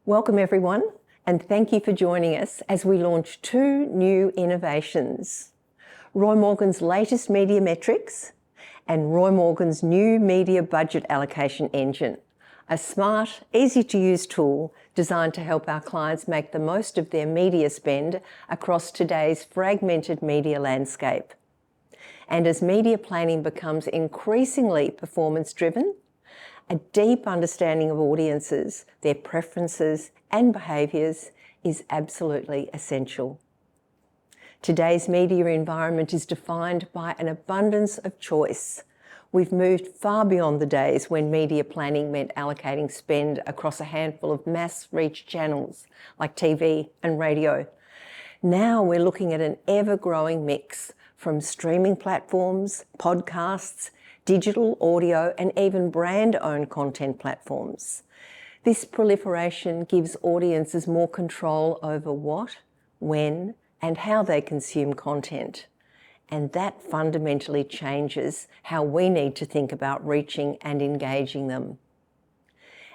Welcome everyone, and thank you for joining us as we launch two new innovations. Roy Morgan's latest media metrics and Roy Morgan's new media budget allocation engine, a smart, easy to use tool designed to help our clients make the most of their media spend across today's fragmented media landscape. And as media planning becomes increasingly performance-driven, a deep understanding of audiences, their preferences and behaviours is absolutely essential. Today's media environment is defined by an abundance of choice. We've moved far beyond the days when media planning meant allocating spend across a handful of mass reach channels like TV and radio. Now we're looking at an ever-growing mix from streaming platforms, podcasts, digital, audio, and even brand-owned content platforms. This proliferation gives audiences more control over what, when, and how they consume content. And that fundamentally changes how we need to think about reaching and engaging them.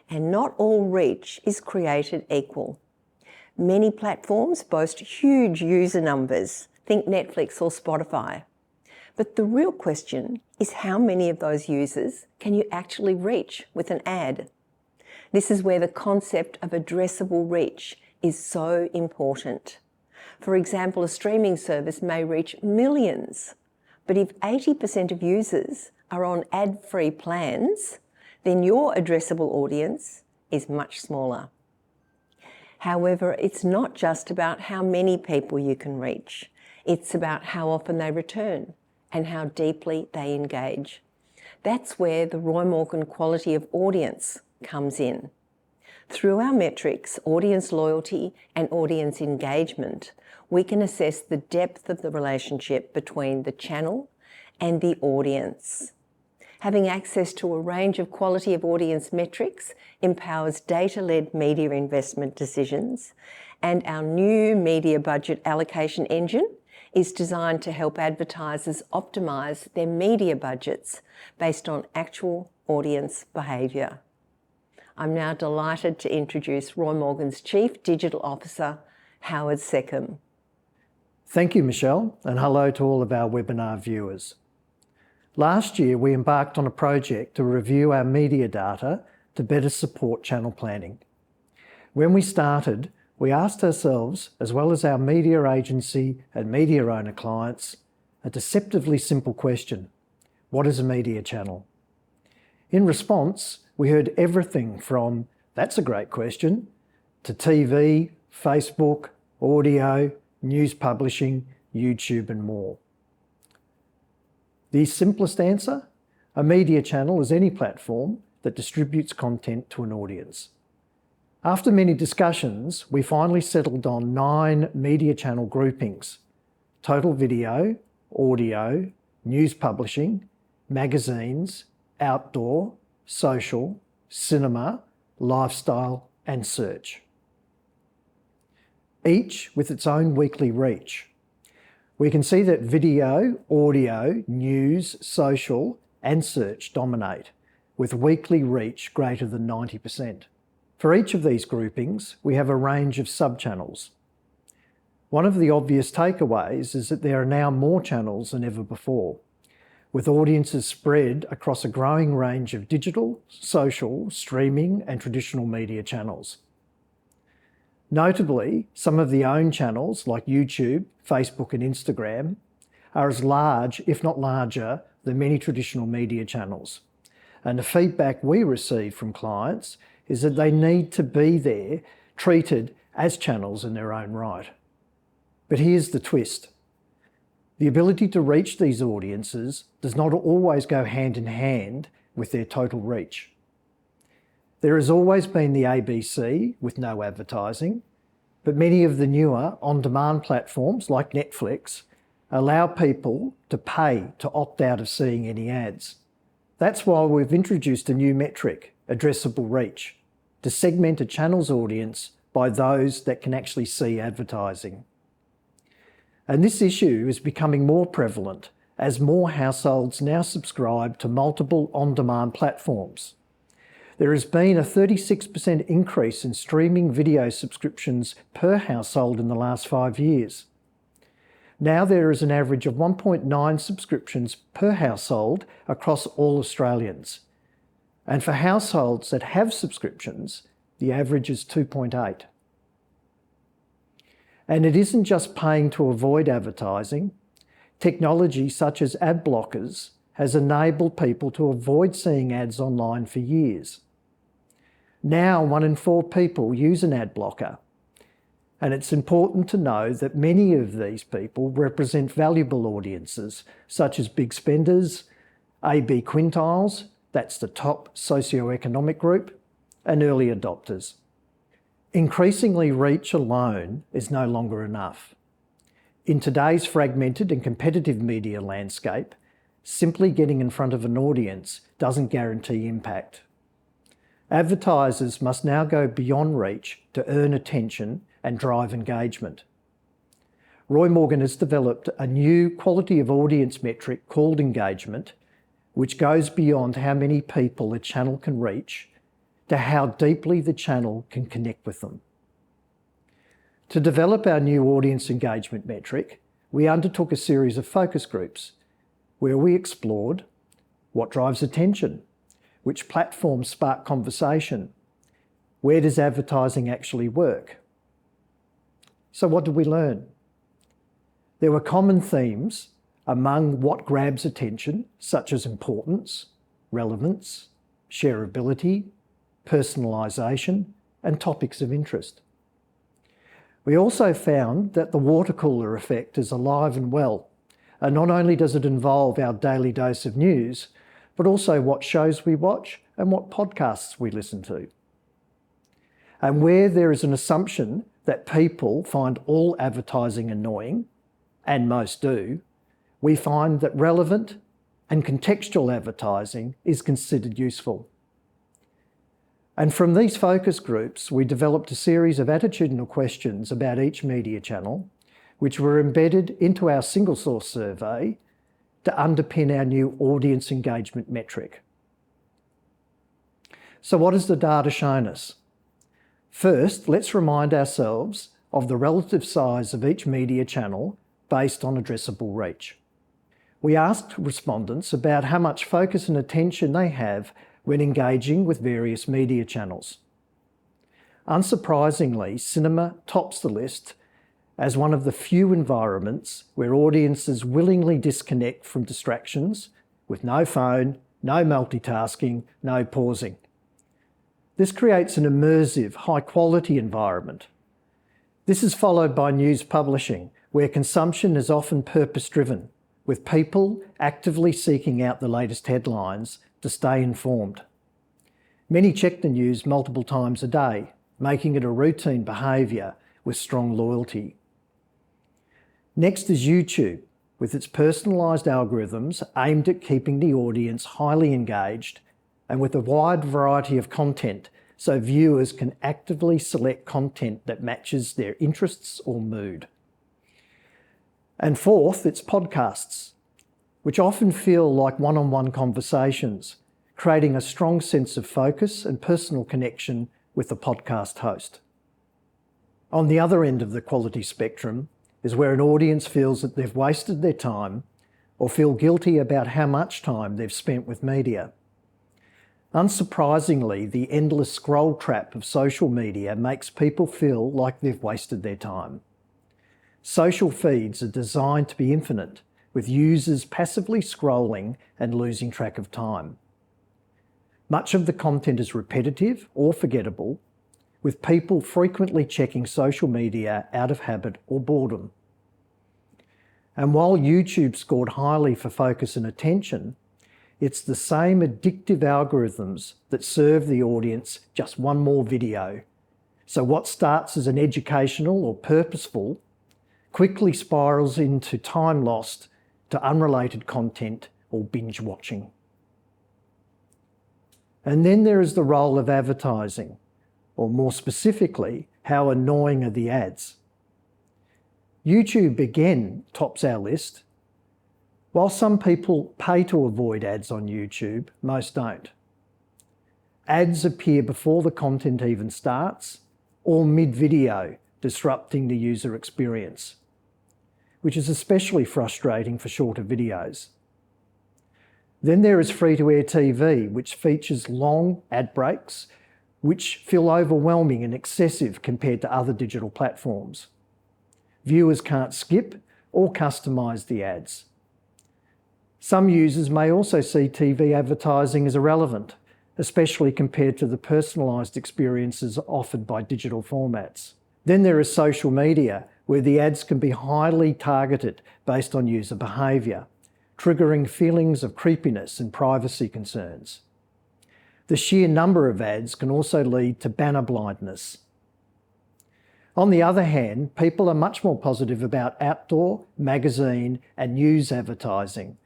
And not all reach is created equal. Many platforms boast huge user numbers, think Netflix or Spotify. But the real question is how many of those users can you actually reach with an ad? This is where the concept of addressable reach is so important. For example, a streaming service may reach millions, but if 80% of users are on ad-free plans, then your addressable audience is much smaller. However, it's not just about how many people you can reach. It's about how often they return and how deeply they engage. That's where the Roy Morgan quality of audience comes in. Through our metrics, audience loyalty and audience engagement, we can assess the depth of the relationship between the channel and the audience. Having access to a range of quality of audience metrics empowers data-led media investment decisions, and our new media budget allocation engine is designed to help advertisers optimise their media budgets based on actual audience behaviour. I'm now delighted to introduce Roy Morgan's Chief Digital Officer, Howard Seckham. Thank you, Michelle, and hello to all of our webinar viewers. Last year, we embarked on a project to review our media data to better support channel planning. When we started, we asked ourselves, as well as our media agency and media owner clients, a deceptively simple question: what is a media channel? In response, we heard everything from, "That's a great question," to TV, Facebook, audio, news publishing, YouTube, and more. The simplest answer? A media channel is any platform that distributes content to an audience. After many discussions, we finally settled on 9 media channel groupings: total video, audio, news publishing, magazines, outdoor, social, cinema, lifestyle, and search. Each with its own weekly reach. We can see that video, audio, news, social, and search dominate, with weekly reach greater than 90%. For each of these groupings, we have a range of sub-channels. One of the obvious takeaways is that there are now more channels than ever before, with audiences spread across a growing range of digital, social, streaming, and traditional media channels. Notably, some of the owned channels like YouTube, Facebook, and Instagram are as large, if not larger, than many traditional media channels. And the feedback we receive from clients is that they need to be there, treated as channels in their own right. But here's the twist. The ability to reach these audiences does not always go hand in hand with their total reach. There has always been the ABC with no advertising, but many of the newer on-demand platforms like Netflix allow people to pay to opt out of seeing any ads. That's why we've introduced a new metric, addressable reach, to segment a channel's audience by those that can actually see advertising. And this issue is becoming more prevalent as more households now subscribe to multiple on-demand platforms. there has been a 36% increase in streaming video subscriptions per household in the last 5 years. Now there is an average of 1.9 subscriptions per household across all Australians. And for households that have subscriptions, the average is 2.8. And it isn't just paying to avoid advertising. Technology such as ad blockers has enabled people to avoid seeing ads online for years. Now 1 in 4 people use an ad blocker. And it's important to know that many of these people represent valuable audiences, such as big spenders, AB quintiles, that's the top socioeconomic group, and early adopters. Increasingly, reach alone is no longer enough. In today's fragmented and competitive media landscape, simply getting in front of an audience doesn't guarantee impact. Advertisers must now go beyond reach to earn attention and drive engagement. Roy Morgan has developed a new quality of audience metric called engagement, which goes beyond how many people a channel can reach to how deeply the channel can connect with them. To develop our new audience engagement metric, we undertook a series of focus groups where we explored what drives attention, which platforms spark conversation, where does advertising actually work. So what did we learn? There were common themes among what grabs attention, such as importance, relevance, shareability, personalisation, and topics of interest. We also found that the water cooler effect is alive and well, and not only does it involve our daily dose of news, but also what shows we watch and what podcasts we listen to. And where there is an assumption that people find all advertising annoying, and most do, we find that relevant and contextual advertising is considered useful. And from these focus groups, we developed a series of attitudinal questions about each media channel, which were embedded into our single source survey to underpin our new audience engagement metric. So what has the data shown us? First, let's remind ourselves of the relative size of each media channel based on addressable reach. We asked respondents about how much focus and attention they have when engaging with various media channels. Unsurprisingly, cinema tops the list as one of the few environments where audiences willingly disconnect from distractions with no phone, no multitasking, no pausing. This creates an immersive, high-quality environment. This is followed by news publishing, where consumption is often purpose-driven, with people actively seeking out the latest headlines to stay informed. Many check the news multiple times a day, making it a routine behaviour with strong loyalty. Next is YouTube, with its personalised algorithms aimed at keeping the audience highly engaged and with a wide variety of content so viewers can actively select content that matches their interests or mood. And fourth, it's podcasts, which often feel like one-on-one conversations, creating a strong sense of focus and personal connection with the podcast host. On the other end of the quality spectrum is where an audience feels that they've wasted their time or feel guilty about how much time they've spent with media. Unsurprisingly, the endless scroll trap of social media makes people feel like they've wasted their time. Social feeds are designed to be infinite, with users passively scrolling and losing track of time. Much of the content is repetitive or forgettable, with people frequently checking social media out of habit or boredom. And while YouTube scored highly for focus and attention, it's the same addictive algorithms that serve the audience just one more video. So what starts as an educational or purposeful quickly spirals into time lost to unrelated content or binge watching. And then there is the role of advertising, or more specifically, how annoying are the ads. YouTube again tops our list. While some people pay to avoid ads on YouTube, most don't. Ads appear before the content even starts, or mid-video, disrupting the user experience, which is especially frustrating for shorter videos. Then there is free-to-air TV, which features long ad breaks, which feel overwhelming and excessive compared to other digital platforms. Viewers can't skip or customise the ads. Some users may also see TV advertising as irrelevant, especially compared to the personalised experiences offered by digital formats. Then there is social media, where the ads can be highly targeted based on user behaviour, triggering feelings of creepiness and privacy concerns. The sheer number of ads can also lead to banner blindness. On the other hand, people are much more positive about outdoor, magazine and news advertising,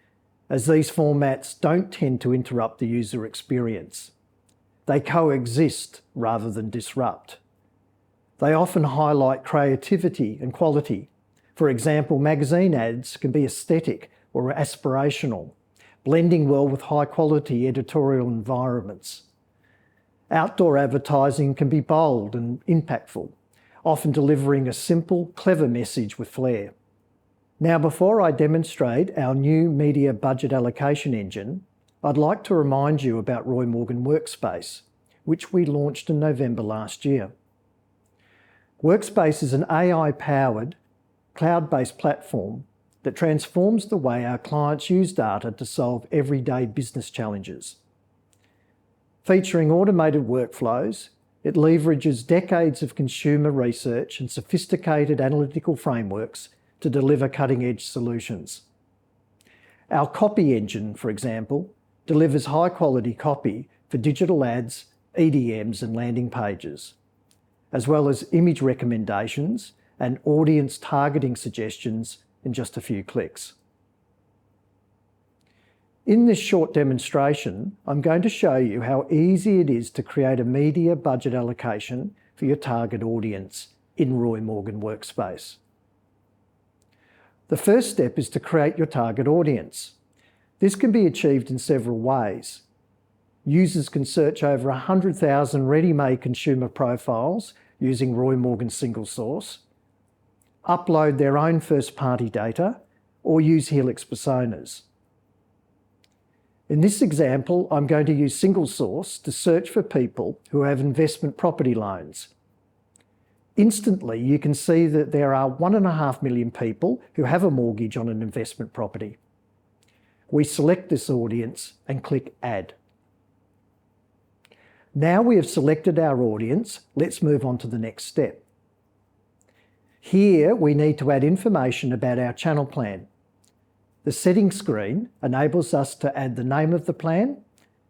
as these formats don't tend to interrupt the user experience. They coexist rather than disrupt. They often highlight creativity and quality. For example, magazine ads can be aesthetic or aspirational, blending well with high-quality editorial environments. Outdoor advertising can be bold and impactful, often delivering a simple, clever message with flair. Now, before I demonstrate our new Media Budget Allocation Engine, I'd like to remind you about Roy Morgan Workspace, which we launched in November last year. Workspace is an AI-powered, cloud-based platform that transforms the way our clients use data to solve everyday business challenges. Featuring automated workflows, it leverages decades of consumer research and sophisticated analytical frameworks to deliver cutting-edge solutions. Our copy engine, for example, delivers high-quality copy for digital ads, EDMs and landing pages, as well as image recommendations and audience targeting suggestions in just a few clicks. In this short demonstration, I'm going to show you how easy it is to create a media budget allocation for your target audience in Roy Morgan Workspace. The first step is to create your target audience. This can be achieved in several ways. Users can search over 100,000 ready-made consumer profiles using Roy Morgan single source, upload their own first-party data, or use Helix personas. In this example, I'm going to use single source to search for people who have investment property loans. Instantly, you can see that there are 1.5 million people who have a mortgage on an investment property. We select this audience and click Add. Now we have selected our audience, let's move on to the next step. Here, we need to add information about our channel plan. The settings screen enables us to add the name of the plan,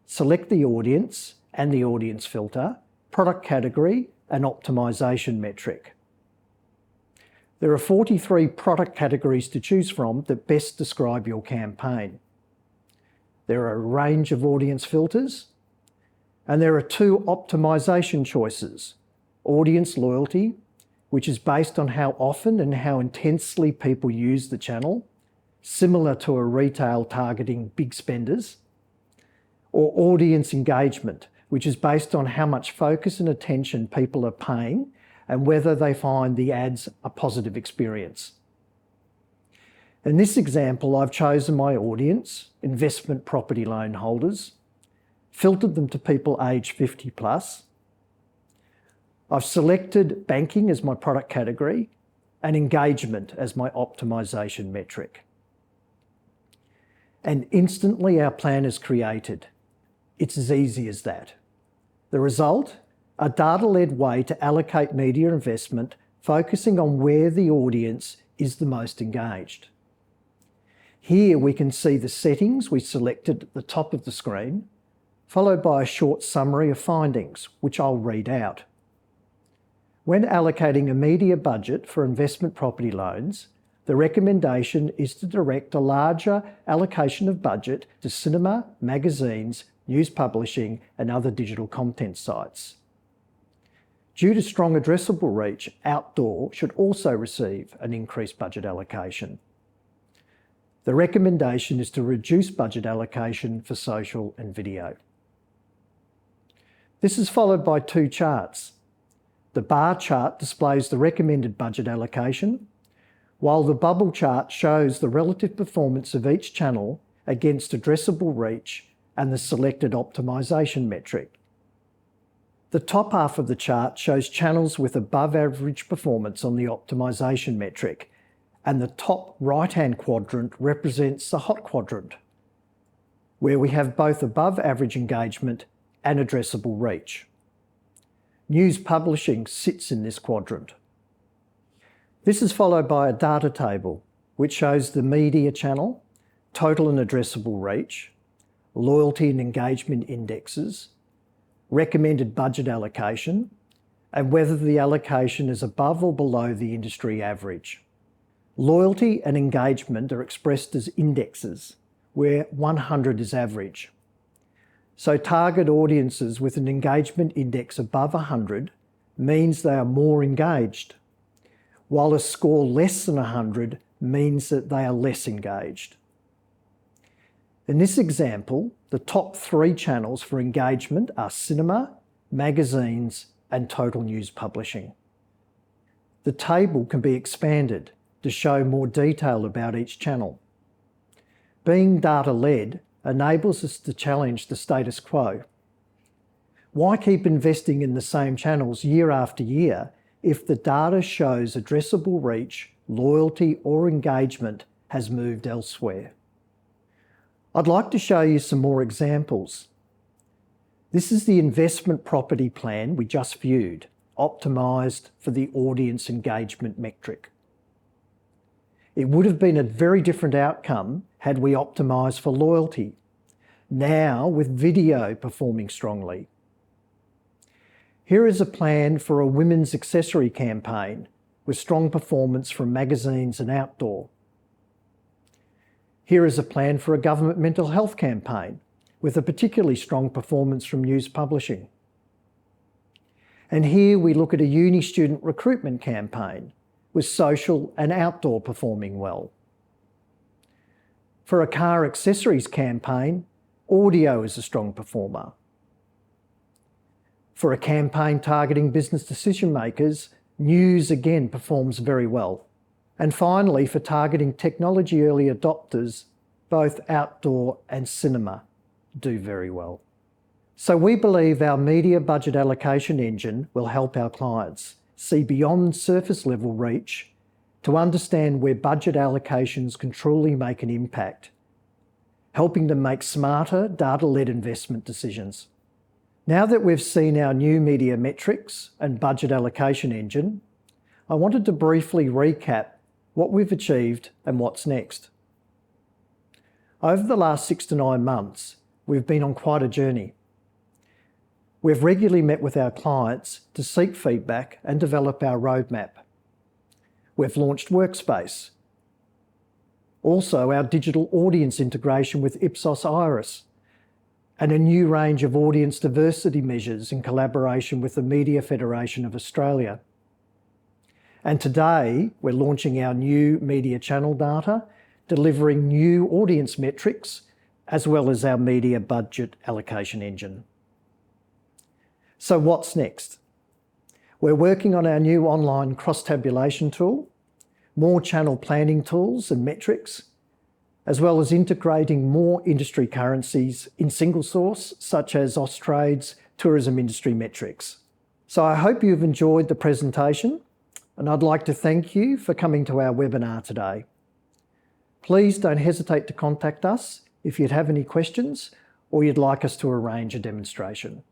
select the audience and the audience filter, product category, and optimisation metric. There are 43 product categories to choose from that best describe your campaign. There are a range of audience filters, and there are 2 optimisation choices: audience loyalty, which is based on how often and how intensely people use the channel, similar to a retail targeting big spenders, or audience engagement, which is based on how much focus and attention people are paying and whether they find the ads a positive experience. In this example, I've chosen my audience, investment property loan holders, filtered them to people aged 50 plus. I've selected banking as my product category and engagement as my optimisation metric. And instantly our plan is created. It's as easy as that. The result? A data-led way to allocate media investment, focusing on where the audience is the most engaged. Here we can see the settings we selected at the top of the screen, followed by a short summary of findings, which I'll read out. When allocating a media budget for investment property loans, the recommendation is to direct a larger allocation of budget to cinema, magazines, news publishing, and other digital content sites. Due to strong addressable reach, outdoor should also receive an increased budget allocation. The recommendation is to reduce budget allocation for social and video. This is followed by two charts. The bar chart displays the recommended budget allocation, while the bubble chart shows the relative performance of each channel against addressable reach and the selected optimisation metric. The top half of the chart shows channels with above average performance on the optimisation metric, and the top right-hand quadrant represents the hot quadrant, where we have both above average engagement and addressable reach. News publishing sits in this quadrant. This is followed by a data table, which shows the media channel, total and addressable reach, loyalty and engagement indexes, recommended budget allocation, and whether the allocation is above or below the industry average. Loyalty and engagement are expressed as indexes, where 100 is average. So target audiences with an engagement index above 100 means they are more engaged, while a score less than 100 means that they are less engaged. In this example, the top 3 channels for engagement are cinema, magazines, and total news publishing. The table can be expanded to show more detail about each channel. Being data-led enables us to challenge the status quo. Why keep investing in the same channels year after year if the data shows addressable reach, loyalty, or engagement has moved elsewhere? I'd like to show you some more examples. This is the investment property plan we just viewed, optimised for the audience engagement metric. It would have been a very different outcome had we optimised for loyalty, now with video performing strongly. Here is a plan for a women's accessory campaign with strong performance from magazines and outdoor. Here is a plan for a government mental health campaign with a particularly strong performance from news publishing. And here we look at a uni student recruitment campaign with social and outdoor performing well. For a car accessories campaign, audio is a strong performer. For a campaign targeting business decision makers, news again performs very well. And finally, for targeting technology early adopters, both outdoor and cinema do very well. So we believe our media budget allocation engine will help our clients see beyond surface level reach to understand where budget allocations can truly make an impact, helping them make smarter, data-led investment decisions. Now that we've seen our new media metrics and budget allocation engine, I wanted to briefly recap what we've achieved and what's next. Over the last 6 to 9 months, we've been on quite a journey. We've regularly met with our clients to seek feedback and develop our roadmap. We've launched Workspace. Also, our digital audience integration with Ipsos Iris, and a new range of audience diversity measures in collaboration with the Media Federation of Australia. And today, we're launching our new media channel data, delivering new audience metrics, as well as our media budget allocation engine. So what's next? We're working on our new online cross-tabulation tool, more channel planning tools and metrics, as well as integrating more industry currencies in single source, such as Austrade's tourism industry metrics. So I hope you've enjoyed the presentation, and I'd like to thank you for coming to our webinar today. Please don't hesitate to contact us if you'd have any questions or you'd like us to arrange a demonstration.